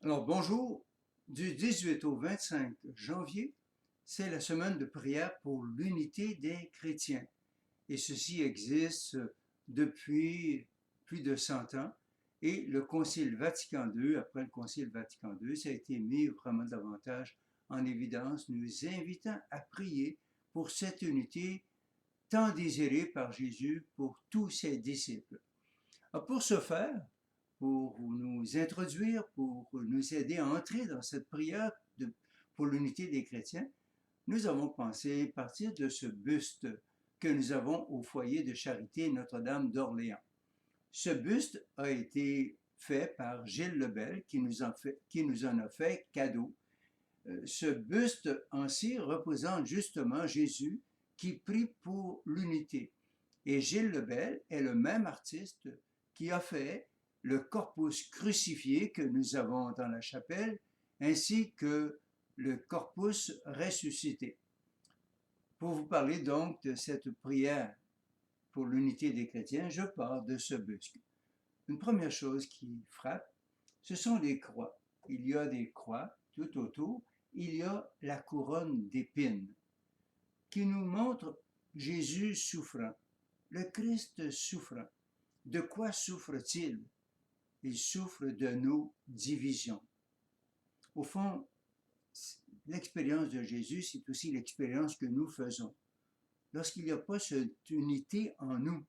Alors bonjour, du 18 au 25 janvier, c'est la semaine de prière pour l'unité des chrétiens. Et ceci existe depuis plus de 100 ans. Et le Concile Vatican II, après le Concile Vatican II, ça a été mis vraiment davantage en évidence, nous invitant à prier pour cette unité tant désirée par Jésus pour tous ses disciples. Alors pour ce faire, pour nous introduire, pour nous aider à entrer dans cette prière pour l'unité des chrétiens, nous avons pensé partir de ce buste que nous avons au foyer de charité Notre-Dame d'Orléans. Ce buste a été fait par Gilles Lebel qui nous en a fait cadeau. Ce buste ainsi représente justement Jésus qui prie pour l'unité. Et Gilles Lebel est le même artiste qui a fait le corpus crucifié que nous avons dans la chapelle, ainsi que le corpus ressuscité. Pour vous parler donc de cette prière pour l'unité des chrétiens, je pars de ce buste. Une première chose qui frappe, ce sont les croix. Il y a des croix tout autour, il y a la couronne d'épines qui nous montre Jésus souffrant, le Christ souffrant. De quoi souffre-t-il? Il souffre de nos divisions. Au fond, l'expérience de Jésus, c'est aussi l'expérience que nous faisons. Lorsqu'il n'y a pas cette unité en nous,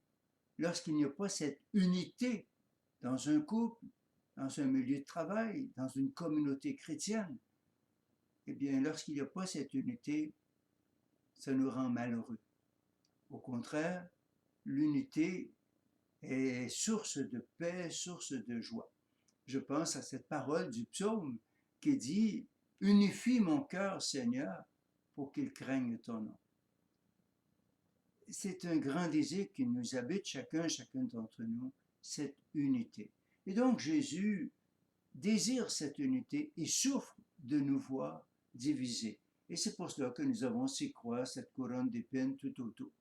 lorsqu'il n'y a pas cette unité dans un couple, dans un milieu de travail, dans une communauté chrétienne, eh bien, lorsqu'il n'y a pas cette unité, ça nous rend malheureux. Au contraire, l'unité est source de paix, source de joie. Je pense à cette parole du psaume qui dit « Unifie mon cœur, Seigneur, pour qu'il craigne ton nom ». C'est un grand désir qui nous habite, chacun d'entre nous, cette unité. Et donc Jésus désire cette unité et souffre de nous voir divisés. Et c'est pour cela que nous avons ces croix, cette couronne d'épines tout autour.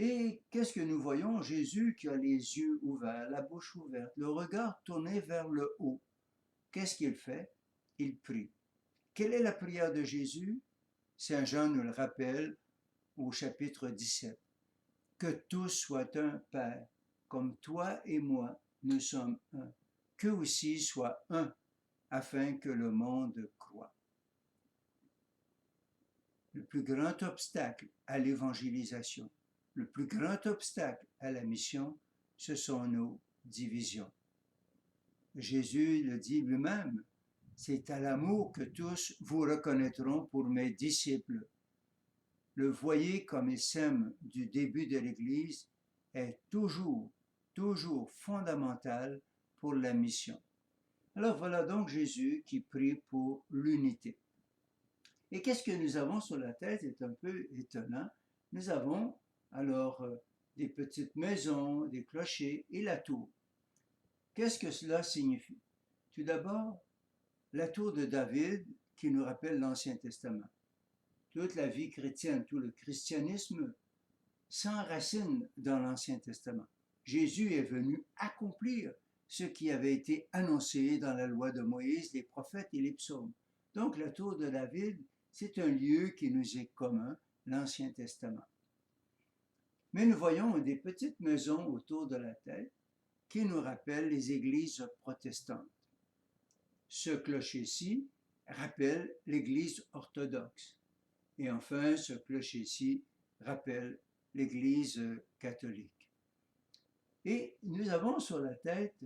Et qu'est-ce que nous voyons? Jésus qui a les yeux ouverts, la bouche ouverte, le regard tourné vers le haut. Qu'est-ce qu'il fait? Il prie. Quelle est la prière de Jésus? Saint Jean nous le rappelle au chapitre 17. Que tous soient un, Père, comme toi et moi, nous sommes un. Qu'eux aussi soient un, afin que le monde croie. Le plus grand obstacle à l'évangélisation, le plus grand obstacle à la mission, ce sont nos divisions. Jésus le dit lui-même, c'est à l'amour que tous vous reconnaîtront pour mes disciples. Le voyer comme il s'aime du début de l'Église est toujours fondamental pour la mission. Alors voilà donc Jésus qui prie pour l'unité. Et qu'est-ce que nous avons sur la tête est un peu étonnant. Nous avons alors des petites maisons, des clochers et la tour. Qu'est-ce que cela signifie? Tout d'abord, la tour de David qui nous rappelle l'Ancien Testament. Toute la vie chrétienne, tout le christianisme s'enracine dans l'Ancien Testament. Jésus est venu accomplir ce qui avait été annoncé dans la loi de Moïse, les prophètes et les psaumes. Donc la tour de David, c'est un lieu qui nous est commun, l'Ancien Testament. Mais nous voyons des petites maisons autour de la tête qui nous rappellent les églises protestantes. Ce clocher-ci rappelle l'Église orthodoxe. Et enfin, ce clocher-ci rappelle l'Église catholique. Et nous avons sur la tête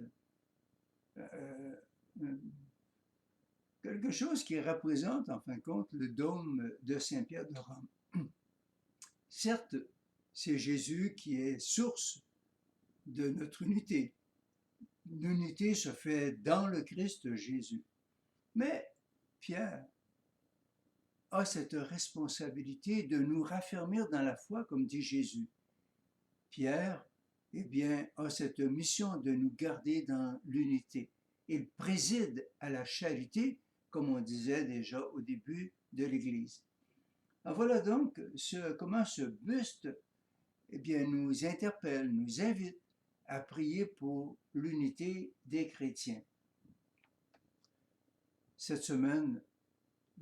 quelque chose qui représente, en fin de compte, le dôme de Saint-Pierre de Rome. Certes, c'est Jésus qui est source de notre unité. L'unité se fait dans le Christ Jésus. Mais Pierre a cette responsabilité de nous raffermir dans la foi, comme dit Jésus. Pierre, eh bien, a cette mission de nous garder dans l'unité. Il préside à la charité, comme on disait déjà au début de l'Église. Alors voilà donc comment ce buste eh bien, nous interpelle, nous invite à prier pour l'unité des chrétiens. cette semaine,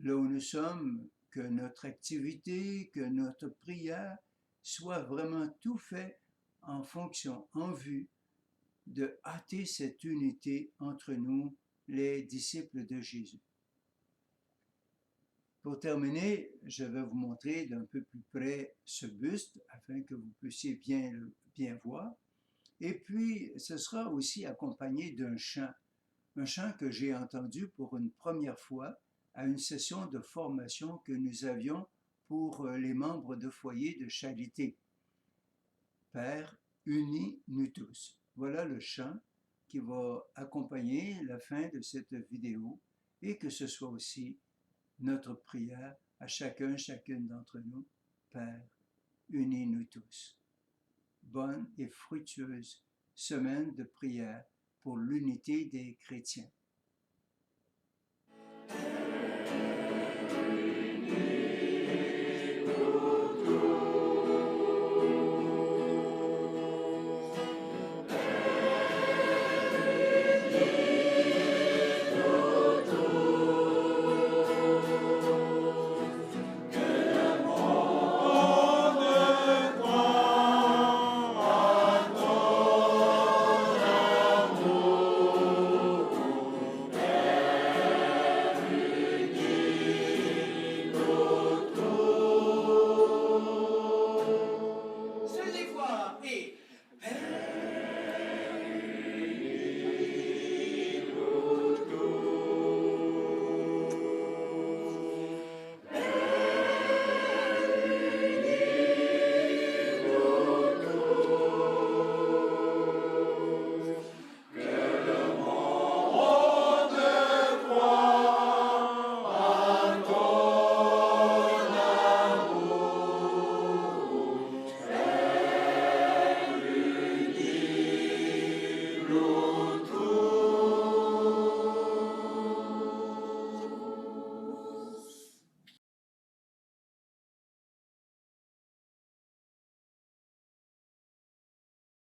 là où nous sommes, que notre activité, que notre prière soit vraiment tout fait en fonction, en vue de hâter cette unité entre nous, les disciples de Jésus. Pour terminer, je vais vous montrer d'un peu plus près ce buste afin que vous puissiez bien voir. Et puis, ce sera aussi accompagné d'un chant que j'ai entendu pour une première fois à une session de formation que nous avions pour les membres de foyer de charité. Père, unis nous tous. Voilà le chant qui va accompagner la fin de cette vidéo et que ce soit aussi notre prière à chacune d'entre nous. Père, unis nous tous. Bonne et fructueuse semaine de prière pour l'unité des chrétiens.